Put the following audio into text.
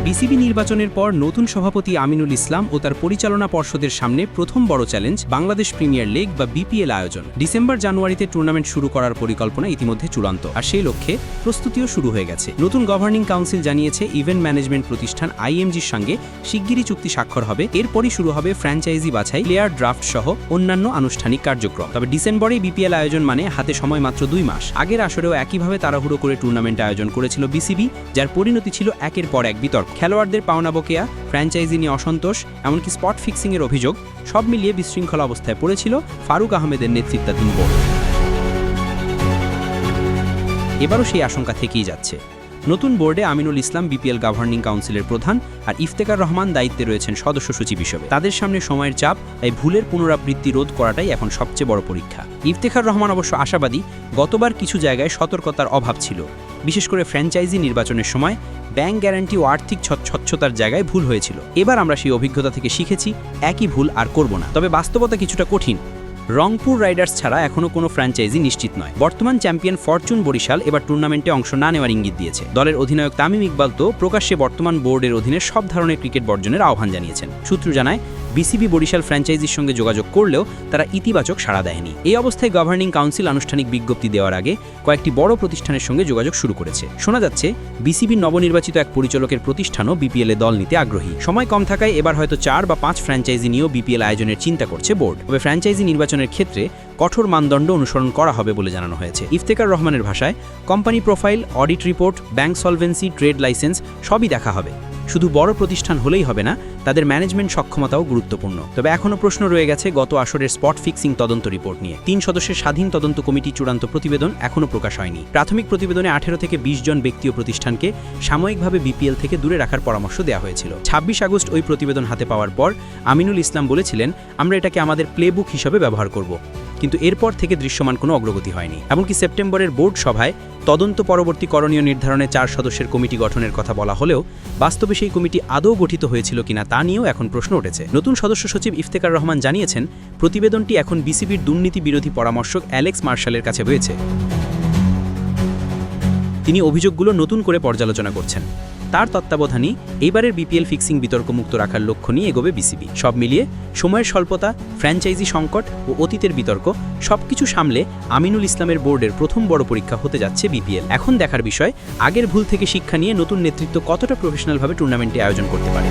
BCB নির্বাচনের পর নতুন সভাপতি আমিনুল ইসলাম ও তার পরিচালনা পর্ষদের সামনে প্রথম বড় চ্যালেঞ্জ বাংলাদেশ প্রিমিয়ার লিগ বা বিপিএল আয়োজন। ডিসেম্বর-জানুয়ারিতে টুর্নামেন্ট শুরু করার পরিকল্পনা ইতিমধ্যে চূড়ান্ত, আর সেই লক্ষ্যে প্রস্তুতিও শুরু হয়ে গেছে। নতুন গভর্নিং কাউন্সিল জানিয়েছে ইভেন্ট ম্যানেজমেন্ট প্রতিষ্ঠান আইএমজির সঙ্গে শিগগিরই চুক্তি স্বাক্ষর হবে। এরপরই শুরু হবে ফ্র্যাঞ্চাইজি বাছাই, প্লেয়ার ড্রাফট সহ অন্যান্য আনুষ্ঠানিক কার্যক্রম। তবে ডিসেম্বরেই বিপিএল আয়োজন মানে হাতে সময় মাত্র 2 মাস। আগের আসরেও একইভাবে তাড়াহুড়ো করে টুর্নামেন্ট আয়োজন করেছিল বিসিবি, যার পরিণতি ছিল একের পর এক বিতর্ক। খেলোয়াড়দের পাওনা বকেয়া, ফ্র্যাঞ্চাইজি নিয়ে অসন্তোষ, এমনকি স্পট ফিক্সিংয়ের অভিযোগ, সব মিলিয়ে বিশৃঙ্খলা অবস্থায় পড়েছিল ফারুক আহমেদের নেতৃত্বাধীন বোর্ড। এবারও সেই আশঙ্কা থেকেই যাচ্ছে। নতুন বোর্ডে আমিনুল ইসলাম বিপিএল গভর্নিং কাউন্সিলের প্রধান আর ইফতেখার রহমান দায়িত্বে রয়েছেন সদস্য সচিব হিসেবে। তাদের সামনে সময়ের চাপ, তাই ভুলের পুনরাবৃত্তি রোধ করাটাই এখন সবচেয়ে বড় পরীক্ষা। ইফতেখার রহমান অবশ্য আশাবাদী, গতবার কিছু জায়গায় সতর্কতার অভাব ছিল, বিশেষ করে ফ্র্যাঞ্চাইজি নির্বাচনের সময় ব্যাংক গ্যারান্টি ও আর্থিক স্বচ্ছতার জায়গায় ভুল হয়েছিল। এবার আমরা সেই অভিজ্ঞতা থেকে শিখেছি, একই ভুল আর করব না। তবে বাস্তবতা কিছুটা কঠিন। রংপুর রাইডার্স ছাড়া এখনও কোনো ফ্র্যাঞ্চাইজি নিশ্চিত নয়। বর্তমান চ্যাম্পিয়ন ফরচুন বরিশাল এবার টুর্নামেন্টে অংশ না নেওয়ার ইঙ্গিত দিয়েছে। দলের অধিনায়ক তামিম ইকবাল তো প্রকাশ্যে বর্তমান বোর্ডের অধীনে সব ধরনের ক্রিকেট বর্জনের আহ্বান জানিয়েছেন। সূত্র জানায়, বিসিবি বরিশাল ফ্র্যাঞ্চাইজির সঙ্গে যোগাযোগ করলেও তারা ইতিবাচক সাড়া দেয়নি। এই অবস্থায় গভর্নিং কাউন্সিল আনুষ্ঠানিক বিজ্ঞপ্তি দেওয়ার আগে কয়েকটি বড় প্রতিষ্ঠানের সঙ্গে যোগাযোগ শুরু করেছে। শোনা যাচ্ছে, বিসিবির নবনির্বাচিত এক পরিচালকের প্রতিষ্ঠানও বিপিএলে দল নিতে আগ্রহী। সময় কম থাকায় এবার হয়তো 4 বা 5 ফ্র্যাঞ্চাইজি নিয়েও বিপিএল আয়োজনের চিন্তা করছে বোর্ড। তবে ফ্র্যাঞ্চাইজি নির্বাচনের ক্ষেত্রে কঠোর মানদণ্ড অনুসরণ করা হবে বলে জানানো হয়েছে। ইফতেখার রহমানের ভাষায়, company profile, audit report, bank solvency, trade licence সবই দেখা হবে। শুধু বড় প্রতিষ্ঠান হলেই হবে না, তাদের ম্যানেজমেন্ট সক্ষমতাও গুরুত্বপূর্ণ। তবে এখনও প্রশ্ন রয়ে গেছে গত আসরের স্পট ফিক্সিং তদন্ত রিপোর্ট নিয়ে। 3 সদস্যের স্বাধীন তদন্ত কমিটি চূড়ান্ত প্রতিবেদন এখনও প্রকাশ হয়নি। প্রাথমিক প্রতিবেদনে 18 থেকে 20 জন ব্যক্তি ও প্রতিষ্ঠানকে সাময়িকভাবে বিপিএল থেকে দূরে রাখার পরামর্শ দেওয়া হয়েছিল। 26 আগস্ট ওই প্রতিবেদন হাতে পাওয়ার পর আমিনুল ইসলাম বলেছিলেন, আমরা এটাকে আমাদের প্লেবুক হিসাবে ব্যবহার করব। কিন্তু এরপর থেকে দৃশ্যমান কোনো অগ্রগতি হয়নি। এমনকি সেপ্টেম্বরের বোর্ড সভায় তদন্ত পরবর্তী করণীয় নির্ধারণে 4 সদস্যের কমিটি গঠনের কথা বলা হলেও বাস্তবে সেই কমিটি আদৌ গঠিত হয়েছিল কিনা তা নিয়েও এখন প্রশ্ন উঠেছে। নতুন সদস্য সচিব ইফতেখার রহমান জানিয়েছেন, প্রতিবেদনটি এখন বিসিবির দুর্নীতি বিরোধী পরামর্শক অ্যালেক্স মার্শালের কাছে রয়েছে। তিনি অভিযোগগুলো নতুন করে পর্যালোচনা করছেন। তার তত্ত্বাবধানেই এইবারের বিপিএল ফিক্সিং বিতর্কমুক্ত রাখার লক্ষ্য নিয়ে এগোবে বিসিবি। সব মিলিয়ে সময়ের স্বল্পতা, ফ্র্যাঞ্চাইজি সংকট ও অতীতের বিতর্ক সবকিছু সামলে আমিনুল ইসলামের বোর্ডের প্রথম বড় পরীক্ষা হতে যাচ্ছে বিপিএল। এখন দেখার বিষয়, আগের ভুল থেকে শিক্ষা নিয়ে নতুন নেতৃত্ব কতটা প্রফেশনালভাবে টুর্নামেন্টে আয়োজন করতে পারে।